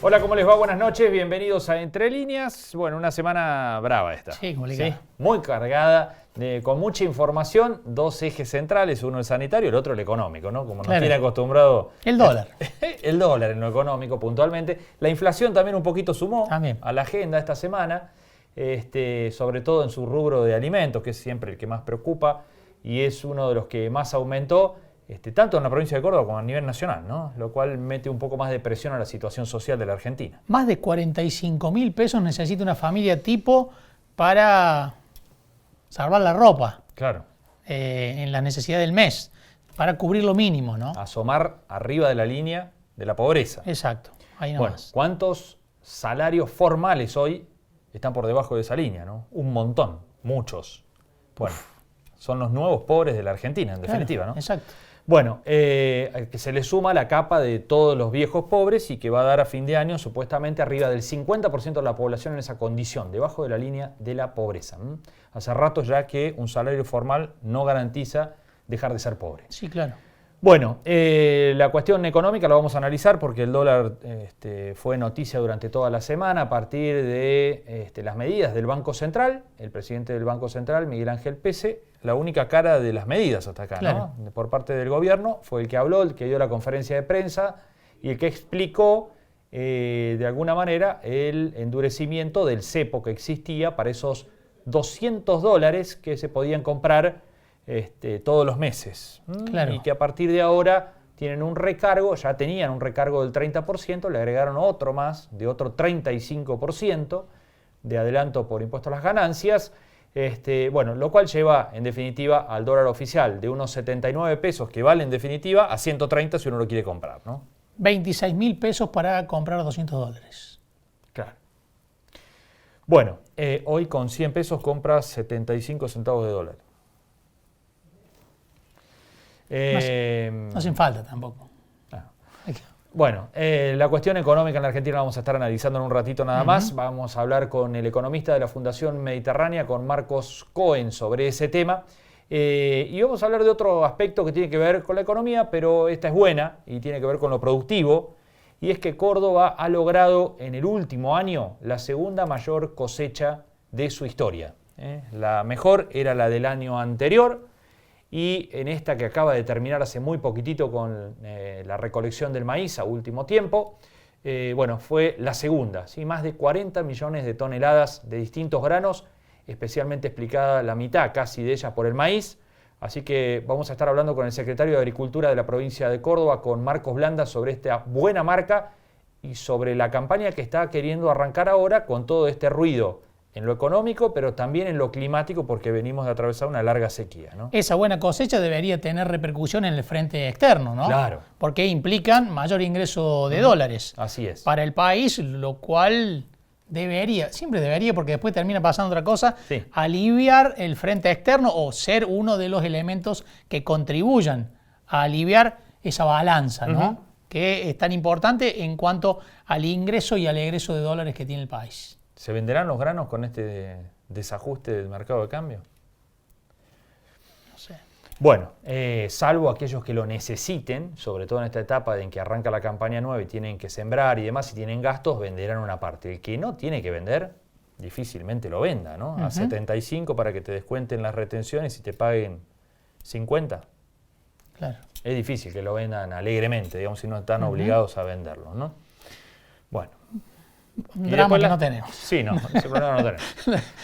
Hola, ¿cómo les va? Buenas noches, bienvenidos a Entre Líneas. Bueno, una semana brava esta. Sí, complicada. ¿Sí? Muy cargada, con mucha información, dos ejes centrales, uno el sanitario y el otro el económico, ¿no? Como nos tiene acostumbrado... El dólar. El dólar en lo económico puntualmente. La inflación también un poquito sumó a la agenda esta semana, sobre todo en su rubro de alimentos, que es siempre el que más preocupa y es uno de los que más aumentó. Tanto en la provincia de Córdoba como a nivel nacional, ¿no? Lo cual mete un poco más de presión a la situación social de la Argentina. Más de 45.000 pesos necesita una familia tipo para salvar la ropa. Claro. En la necesidad del mes, para cubrir lo mínimo, ¿no? Asomar arriba de la línea de la pobreza. Exacto, ahí bueno, nomás. ¿cuántos salarios formales hoy están por debajo de esa línea, ¿no? Un montón, muchos. Bueno, son los nuevos pobres de la Argentina, en definitiva, ¿no? Exacto. Bueno, que se le suma la capa de todos los viejos pobres y que va a dar a fin de año supuestamente arriba del 50% de la población en esa condición, debajo de la línea de la pobreza. Hace rato ya que un salario formal no garantiza dejar de ser pobre. Sí, claro. Bueno, la cuestión económica la vamos a analizar porque el dólar fue noticia durante toda la semana a partir de las medidas del Banco Central. El presidente del Banco Central, Miguel Ángel Pese, la única cara de las medidas hasta acá, claro, ¿no? Por parte del gobierno, fue el que habló, el que dio la conferencia de prensa y el que explicó de alguna manera el endurecimiento del cepo que existía para esos $200 que se podían comprar todos los meses. Claro. Y que a partir de ahora tienen un recargo, ya tenían un recargo del 30%, le agregaron otro más, de otro 35% de adelanto por impuesto a las ganancias. Bueno, lo cual lleva en definitiva al dólar oficial de unos 79 pesos que vale en definitiva a 130 si uno lo quiere comprar, ¿no? 26.000 pesos para comprar $200. Claro. Bueno, hoy con 100 pesos compras 75 centavos de dólar. No hacen falta tampoco. Bueno, la cuestión económica en la Argentina la vamos a estar analizando en un ratito nada más. Vamos a hablar con el economista de la Fundación Mediterránea, con Marcos Cohen, sobre ese tema. Y vamos a hablar de otro aspecto que tiene que ver con la economía, pero esta es buena y tiene que ver con lo productivo. Y es que Córdoba ha logrado en el último año la segunda mayor cosecha de su historia. La mejor era la del año anterior. Y en esta que acaba de terminar hace muy poquitito con la recolección del maíz a último tiempo, bueno, fue la segunda, ¿sí? Más de 40 millones de toneladas de distintos granos, especialmente explicada la mitad casi de ellas por el maíz. Así que vamos a estar hablando con el secretario de Agricultura de la provincia de Córdoba, con Marcos Blanda, sobre esta buena marca y sobre la campaña que está queriendo arrancar ahora con todo este ruido en lo económico, pero también en lo climático, porque venimos de atravesar una larga sequía, ¿no? Esa buena cosecha debería tener repercusión en el frente externo, ¿no? Claro. Porque implican mayor ingreso de dólares. Así es. Para el país, lo cual siempre debería, porque después termina pasando otra cosa, sí, aliviar el frente externo o ser uno de los elementos que contribuyan a aliviar esa balanza, ¿no? Que es tan importante en cuanto al ingreso y al egreso de dólares que tiene el país. ¿Se venderán los granos con este desajuste del mercado de cambio? No sé. Bueno, salvo aquellos que lo necesiten, sobre todo en esta etapa en que arranca la campaña nueva y tienen que sembrar y demás, si tienen gastos, venderán una parte. El que no tiene que vender, difícilmente lo venda, ¿no? A 75 para que te descuenten las retenciones y te paguen 50. Claro. Es difícil que lo vendan alegremente, digamos, si no están obligados a venderlo, ¿no? Bueno. Un drama que no tenemos. Sí, no, ese problema no tenemos.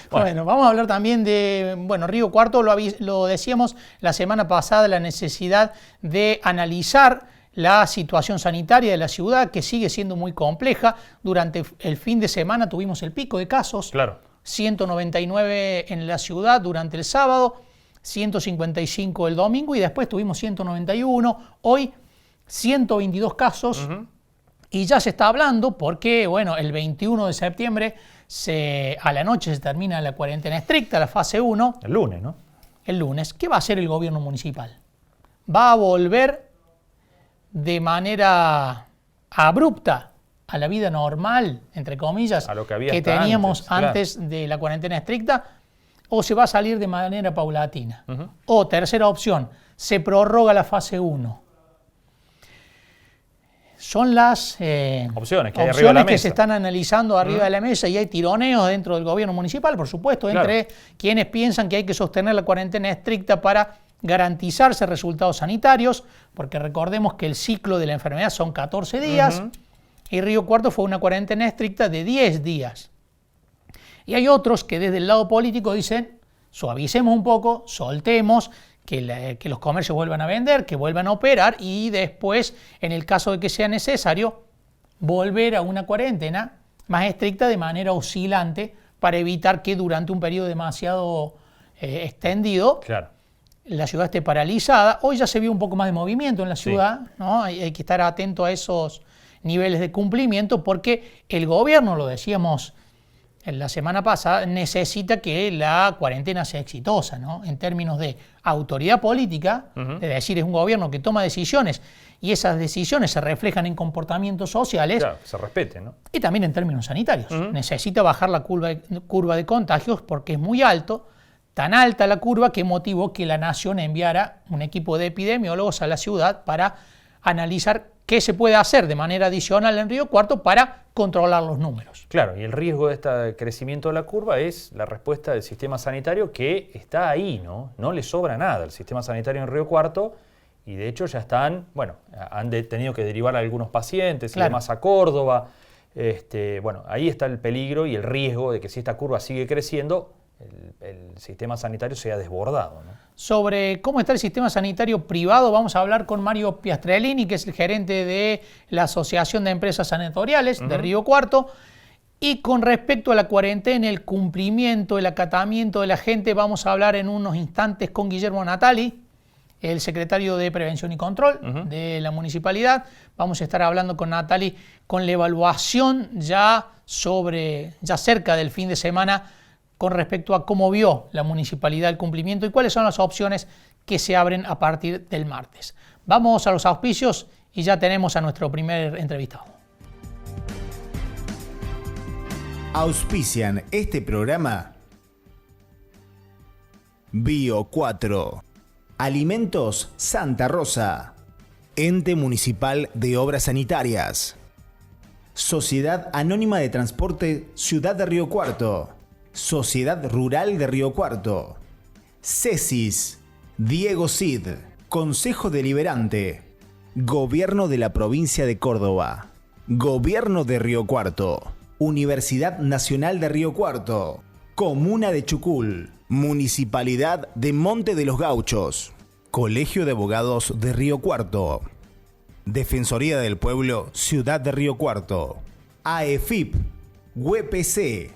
Bueno, vamos a hablar también de, Río Cuarto, lo decíamos la semana pasada, la necesidad de analizar la situación sanitaria de la ciudad, que sigue siendo muy compleja. Durante el fin de semana tuvimos el pico de casos, claro, 199 en la ciudad durante el sábado, 155 el domingo y después tuvimos 191, hoy 122 casos. Y ya se está hablando porque, bueno, el 21 de septiembre a la noche se termina la cuarentena estricta, la fase 1. El lunes, ¿no? El lunes. ¿Qué va a hacer el gobierno municipal? ¿Va a volver de manera abrupta a la vida normal, entre comillas, a lo que había que teníamos antes de la cuarentena estricta? ¿O se va a salir de manera paulatina? O tercera opción, se prorroga la fase 1. son las opciones que hay arriba de la mesa, que se están analizando arriba de la mesa, y hay tironeos dentro del gobierno municipal, por supuesto, entre quienes piensan que hay que sostener la cuarentena estricta para garantizarse resultados sanitarios, porque recordemos que el ciclo de la enfermedad son 14 días, y Río Cuarto fue una cuarentena estricta de 10 días. Y hay otros que desde el lado político dicen, suavicemos un poco, soltemos, que los comercios vuelvan a vender, que vuelvan a operar, y después, en el caso de que sea necesario, volver a una cuarentena más estricta de manera oscilante para evitar que durante un periodo demasiado extendido la ciudad esté paralizada. Hoy ya se vio un poco más de movimiento en la ciudad, ¿no? Hay que estar atento a esos niveles de cumplimiento, porque el gobierno, lo decíamos en la semana pasada, necesita que la cuarentena sea exitosa, ¿no? En términos de autoridad política, es decir, es un gobierno que toma decisiones y esas decisiones se reflejan en comportamientos sociales. Claro, que se respeten, ¿no? Y también en términos sanitarios. Necesita bajar la curva de contagios porque es muy alto, tan alta la curva que motivó que la Nación enviara un equipo de epidemiólogos a la ciudad para analizar qué se puede hacer de manera adicional en Río Cuarto para controlar los números. Claro, y el riesgo de este crecimiento de la curva es la respuesta del sistema sanitario, que está ahí, ¿no? No le sobra nada al sistema sanitario en Río Cuarto, y de hecho ya están, bueno, han tenido que derivar a algunos pacientes y demás a Córdoba. Bueno, ahí está el peligro y el riesgo de que si esta curva sigue creciendo, el sistema sanitario sea desbordado, ¿no? Sobre cómo está el sistema sanitario privado vamos a hablar con Mario Piastrellini, que es el gerente de la Asociación de Empresas Sanatoriales de Río Cuarto. Y con respecto a la cuarentena, el cumplimiento, el acatamiento de la gente, vamos a hablar en unos instantes con Guillermo Natali, el secretario de Prevención y Control de la municipalidad. Vamos a estar hablando con Natali con la evaluación ya cerca del fin de semana, con respecto a cómo vio la municipalidad el cumplimiento y cuáles son las opciones que se abren a partir del martes. Vamos a los auspicios y ya tenemos a nuestro primer entrevistado. Auspician este programa Bio 4, Alimentos Santa Rosa, Ente Municipal de Obras Sanitarias, Sociedad Anónima de Transporte Ciudad de Río Cuarto, Sociedad Rural de Río Cuarto, CESIS, Diego Cid, Consejo Deliberante, Gobierno de la Provincia de Córdoba, Gobierno de Río Cuarto, Universidad Nacional de Río Cuarto, Comuna de Chucul, Municipalidad de Monte de los Gauchos, Colegio de Abogados de Río Cuarto, Defensoría del Pueblo Ciudad de Río Cuarto, AEFIP, UPC.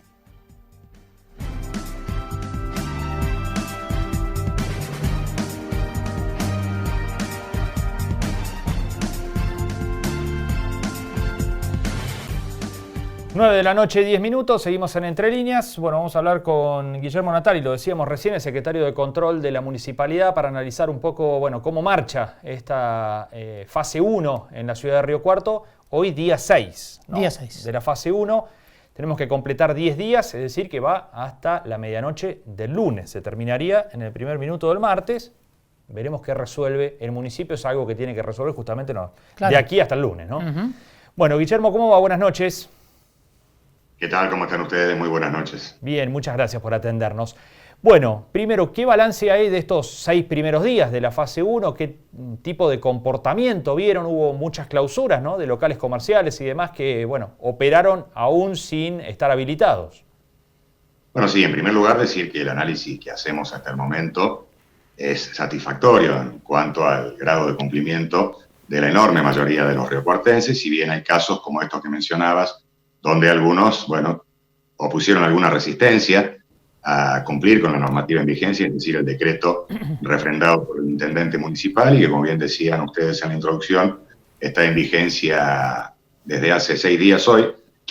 Nueve de la noche, 10 minutos, seguimos en Entre Líneas. Bueno, vamos a hablar con Guillermo Natali, lo decíamos recién, el secretario de Control de la Municipalidad, para analizar un poco, bueno, cómo marcha esta fase 1 en la ciudad de Río Cuarto. Hoy día 6, ¿no? Día 6. De la fase 1. Tenemos que completar 10 días, es decir, que va hasta la medianoche del lunes. Se terminaría en el primer minuto del martes. Veremos qué resuelve el municipio. Es algo que tiene que resolver justamente de aquí hasta el lunes, ¿no? Bueno, Guillermo, ¿cómo va? Buenas noches. ¿Qué tal? ¿Cómo están ustedes? Muy buenas noches. Bien, muchas gracias por atendernos. Bueno, primero, ¿qué balance hay de estos 6 primeros días de la fase 1? ¿Qué tipo de comportamiento vieron? Hubo muchas clausuras, ¿no?, de locales comerciales y demás que, bueno, operaron aún sin estar habilitados. Bueno, sí, en primer lugar decir que el análisis que hacemos hasta el momento es satisfactorio en cuanto al grado de cumplimiento de la enorme mayoría de los riocuartenses, si bien hay casos como estos que mencionabas, donde algunos, bueno, opusieron alguna resistencia a cumplir con la normativa en vigencia, es decir, el decreto refrendado por el intendente municipal y que, como bien decían ustedes en la introducción, está en vigencia desde hace 6 días hoy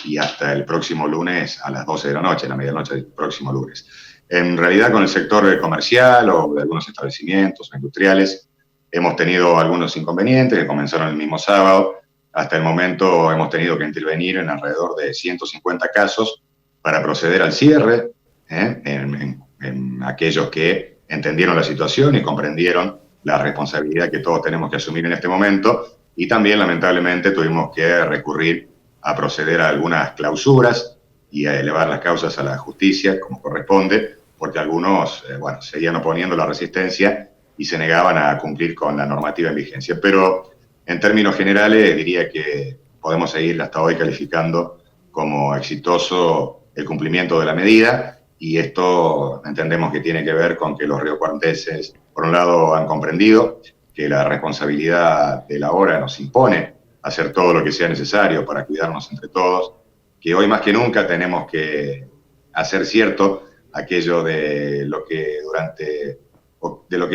y hasta el próximo lunes a las 12 de la noche, la medianoche del próximo lunes. En realidad, con el sector comercial o de algunos establecimientos industriales, hemos tenido algunos inconvenientes que comenzaron el mismo sábado. Hasta el momento hemos tenido que intervenir en alrededor de 150 casos para proceder al cierre, en aquellos que entendieron la situación y comprendieron la responsabilidad que todos tenemos que asumir en este momento. y también lamentablemente tuvimos que recurrir a proceder a algunas clausuras y a elevar las causas a la justicia como corresponde, porque algunos seguían oponiendo la resistencia y se negaban a cumplir con la normativa en vigencia. Pero en términos generales diría que podemos seguir hasta hoy calificando como exitoso el cumplimiento de la medida, y esto entendemos que tiene que ver con que los riocuartenses, por un lado, han comprendido que la responsabilidad de la hora nos impone hacer todo lo que sea necesario para cuidarnos entre todos, que hoy más que nunca tenemos que hacer cierto aquello de lo que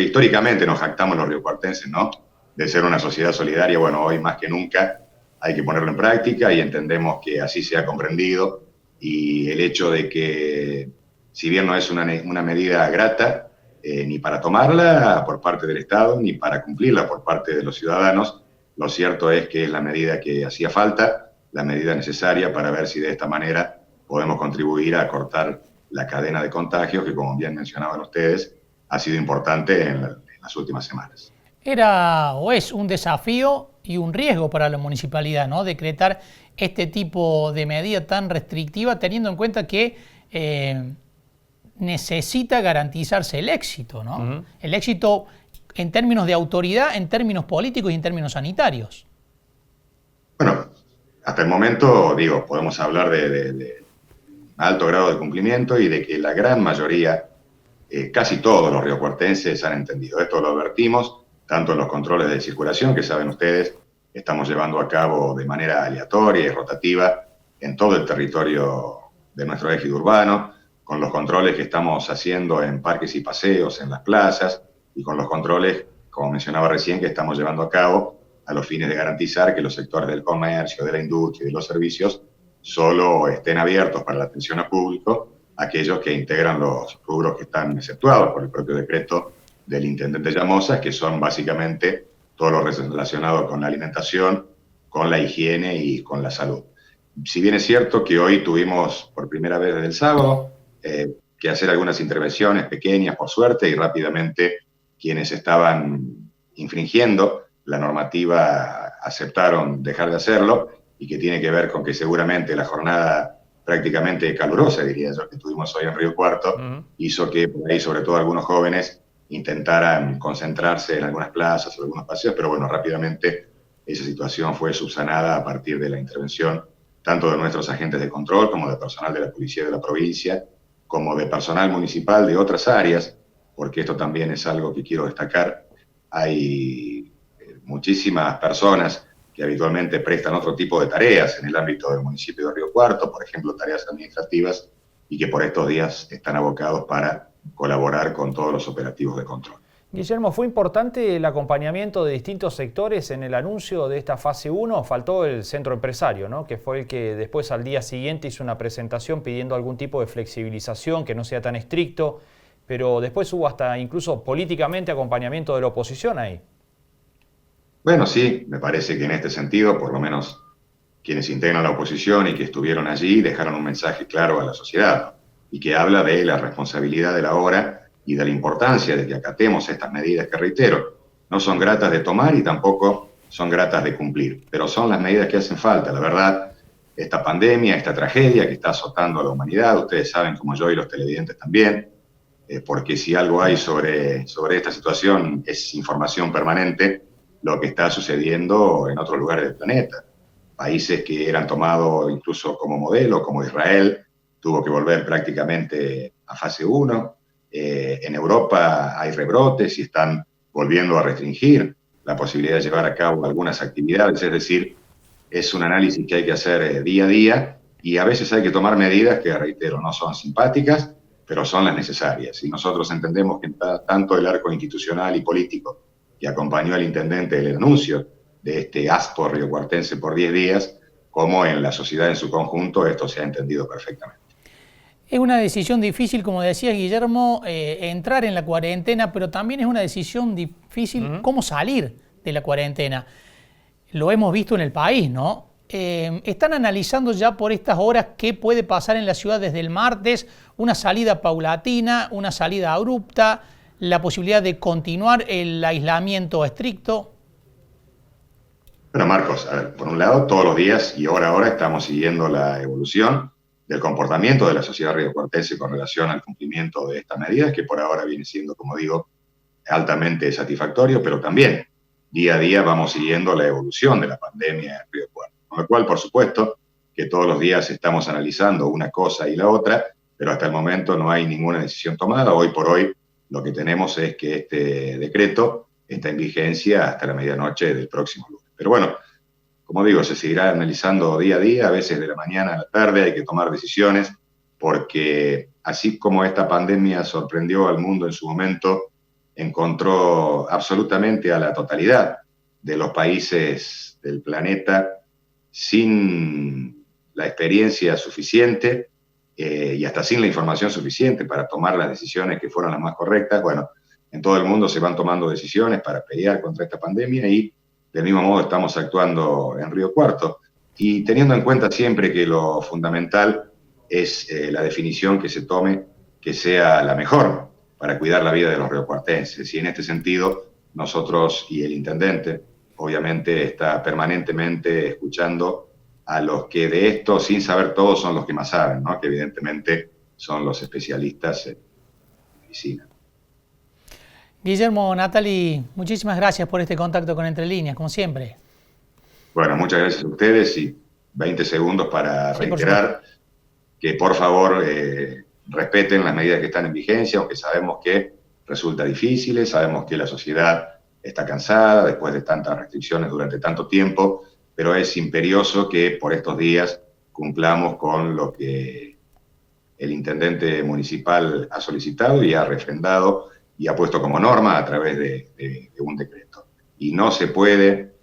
históricamente nos jactamos los riocuartenses, ¿no? De ser una sociedad solidaria. Bueno, hoy más que nunca hay que ponerlo en práctica y entendemos que así se ha comprendido, y el hecho de que, si bien no es una medida grata, ni para tomarla por parte del Estado, ni para cumplirla por parte de los ciudadanos, lo cierto es que es la medida que hacía falta, la medida necesaria para ver si de esta manera podemos contribuir a cortar la cadena de contagios que, como bien mencionaban ustedes, ha sido importante en las últimas semanas. Era o es un desafío y un riesgo para la municipalidad, ¿no? Decretar este tipo de medida tan restrictiva, teniendo en cuenta que necesita garantizarse el éxito, ¿no? Uh-huh. El éxito en términos de autoridad, en términos políticos y en términos sanitarios. Bueno, hasta el momento, podemos hablar de alto grado de cumplimiento y de que la gran mayoría, casi todos los riocuartenses han entendido. Esto lo advertimos tanto en los controles de circulación, que saben ustedes, estamos llevando a cabo de manera aleatoria y rotativa en todo el territorio de nuestro eje urbano, con los controles que estamos haciendo en parques y paseos, en las plazas, y con los controles, como mencionaba recién, que estamos llevando a cabo a los fines de garantizar que los sectores del comercio, de la industria y de los servicios solo estén abiertos para la atención al público aquellos que integran los rubros que están exceptuados por el propio decreto del intendente Llamosa, que son básicamente todo lo relacionado con la alimentación, con la higiene y con la salud. Si bien es cierto que hoy tuvimos por primera vez desde el sábado que hacer algunas intervenciones pequeñas, por suerte, y rápidamente quienes estaban infringiendo la normativa aceptaron dejar de hacerlo, y que tiene que ver con que seguramente la jornada prácticamente calurosa, diría yo, que tuvimos hoy en Río Cuarto, hizo que por ahí, sobre todo algunos jóvenes, intentaran concentrarse en algunas plazas o algunos paseos, pero bueno, rápidamente esa situación fue subsanada a partir de la intervención tanto de nuestros agentes de control como de personal de la policía de la provincia, como de personal municipal de otras áreas, porque esto también es algo que quiero destacar. Hay muchísimas personas que habitualmente prestan otro tipo de tareas en el ámbito del municipio de Río Cuarto, por ejemplo, tareas administrativas, y que por estos días están abocados para colaborar con todos los operativos de control. Guillermo, ¿fue importante el acompañamiento de distintos sectores en el anuncio de esta fase 1? Faltó el centro empresario, ¿no? Que fue el que después al día siguiente hizo una presentación pidiendo algún tipo de flexibilización, que no sea tan estricto, pero después hubo hasta incluso políticamente acompañamiento de la oposición ahí. Bueno, sí, me parece que en este sentido, por lo menos quienes integran la oposición y que estuvieron allí, dejaron un mensaje claro a la sociedad, y que habla de la responsabilidad de la hora y de la importancia de que acatemos estas medidas que, reitero, no son gratas de tomar y tampoco son gratas de cumplir, pero son las medidas que hacen falta. La verdad, esta pandemia, esta tragedia que está azotando a la humanidad, ustedes saben como yo y los televidentes también, porque si algo hay sobre esta situación es información permanente, lo que está sucediendo en otros lugares del planeta. Países que eran tomados incluso como modelo, como Israel, tuvo que volver prácticamente a fase 1. En Europa hay rebrotes y están volviendo a restringir la posibilidad de llevar a cabo algunas actividades. Es decir, es un análisis que hay que hacer día a día, y a veces hay que tomar medidas que, reitero, no son simpáticas, pero son las necesarias. Y nosotros entendemos que tanto el arco institucional y político que acompañó al intendente el anuncio de este ASPO riocuartense por 10 días, como en la sociedad en su conjunto, esto se ha entendido perfectamente. Es una decisión difícil, como decía Guillermo, entrar en la cuarentena, pero también es una decisión difícil cómo salir de la cuarentena. Lo hemos visto en el país, ¿no? Están analizando ya por estas horas qué puede pasar en la ciudad desde el martes, una salida paulatina, una salida abrupta, la posibilidad de continuar el aislamiento estricto. Bueno, Marcos, a ver, por un lado, todos los días y hora a hora estamos siguiendo la evolución del comportamiento de la sociedad riocuartense con relación al cumplimiento de estas medidas, que por ahora viene siendo, como digo, altamente satisfactorio, pero también día a día vamos siguiendo la evolución de la pandemia en Río Cuarto. Con lo cual, por supuesto, que todos los días estamos analizando una cosa y la otra, pero hasta el momento no hay ninguna decisión tomada. Hoy por hoy lo que tenemos es que este decreto está en vigencia hasta la medianoche del próximo lunes. Pero bueno, como digo, se seguirá analizando día a día, a veces de la mañana a la tarde hay que tomar decisiones, porque así como esta pandemia sorprendió al mundo en su momento, encontró absolutamente a la totalidad de los países del planeta sin la experiencia suficiente y hasta sin la información suficiente para tomar las decisiones que fueron las más correctas. Bueno, en todo el mundo se van tomando decisiones para pelear contra esta pandemia y del mismo modo estamos actuando en Río Cuarto y teniendo en cuenta siempre que lo fundamental es la definición que se tome que sea la mejor para cuidar la vida de los riocuartenses. Y en este sentido, nosotros y el intendente, obviamente, está permanentemente escuchando a los que de esto, sin saber todo, son los que más saben, ¿no? Que evidentemente son los especialistas en medicina. Guillermo, Natalie, muchísimas gracias por este contacto con Entre Líneas, como siempre. Bueno, muchas gracias a ustedes y 20 segundos para reiterar que por favor respeten las medidas que están en vigencia, aunque sabemos que resulta difícil, sabemos que la sociedad está cansada después de tantas restricciones durante tanto tiempo, pero es imperioso que por estos días cumplamos con lo que el intendente municipal ha solicitado y ha refrendado y ha puesto como norma a través de un decreto. Y no se puede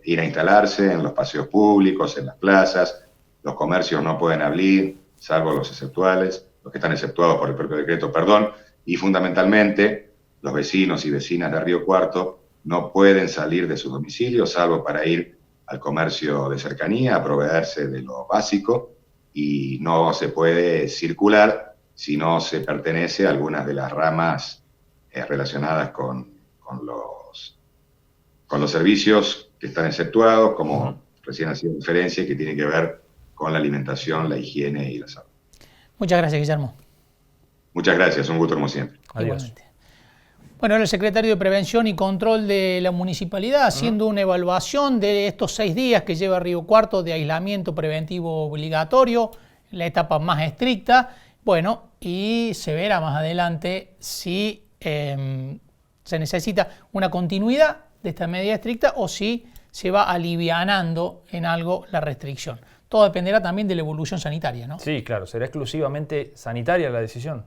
ir a instalarse en los paseos públicos, en las plazas, los comercios no pueden abrir, salvo los exceptuales, los que están exceptuados por el propio decreto, perdón, y fundamentalmente los vecinos y vecinas de Río Cuarto no pueden salir de sus domicilios, salvo para ir al comercio de cercanía, a proveerse de lo básico, y no se puede circular si no se pertenece a algunas de las ramas relacionadas con los servicios que están exceptuados, como recién hacía referencia, y que tiene que ver con la alimentación, la higiene y la salud. Muchas gracias, Guillermo. Muchas gracias, un gusto como siempre. Adiós. Igualmente. Bueno, el secretario de Prevención y Control de la Municipalidad haciendo una evaluación de estos 6 días que lleva Río Cuarto de aislamiento preventivo obligatorio, la etapa más estricta. Bueno, y se verá más adelante si se necesita una continuidad de esta medida estricta o si se va alivianando en algo la restricción. Todo dependerá también de la evolución sanitaria, ¿no? Sí, claro. ¿Será exclusivamente sanitaria la decisión?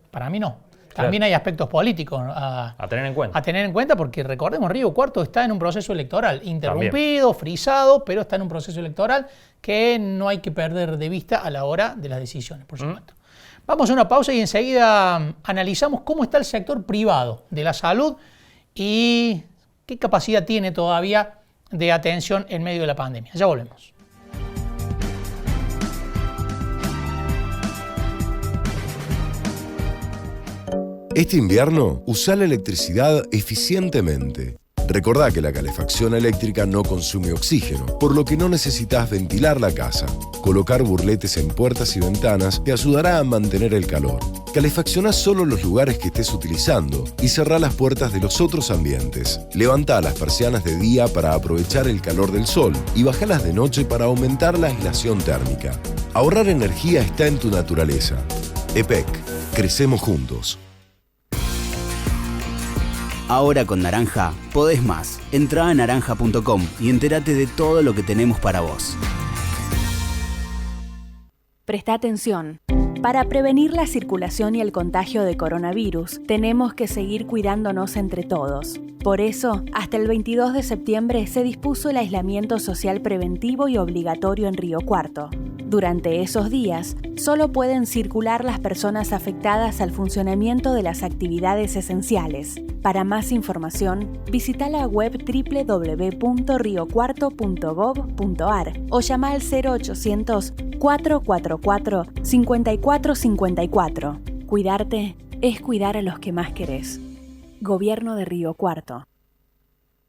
Para mí no. También hay aspectos políticos a tener en cuenta. A tener en cuenta porque recordemos, Río Cuarto está en un proceso electoral, interrumpido, frisado, pero está en un proceso electoral que no hay que perder de vista a la hora de las decisiones, por supuesto. Vamos a una pausa y enseguida analizamos cómo está el sector privado de la salud y qué capacidad tiene todavía de atención en medio de la pandemia. Ya volvemos. Este invierno, usa la electricidad eficientemente. Recordá que la calefacción eléctrica no consume oxígeno, por lo que no necesitas ventilar la casa. Colocar burletes en puertas y ventanas te ayudará a mantener el calor. Calefacciona solo los lugares que estés utilizando y cerrá las puertas de los otros ambientes. Levantá las persianas de día para aprovechar el calor del sol y bajalas de noche para aumentar la aislación térmica. Ahorrar energía está en tu naturaleza. EPEC. Crecemos juntos. Ahora con Naranja podés más. Entrá a naranja.com y entérate de todo lo que tenemos para vos. Presta atención. Para prevenir la circulación y el contagio de coronavirus, tenemos que seguir cuidándonos entre todos. Por eso, hasta el 22 de septiembre se dispuso el aislamiento social preventivo y obligatorio en Río Cuarto. Durante esos días, solo pueden circular las personas afectadas al funcionamiento de las actividades esenciales. Para más información, visita la web www.riocuarto.gov.ar o llama al 0800 444 5454. Cuidarte es cuidar a los que más querés. Gobierno de Río Cuarto.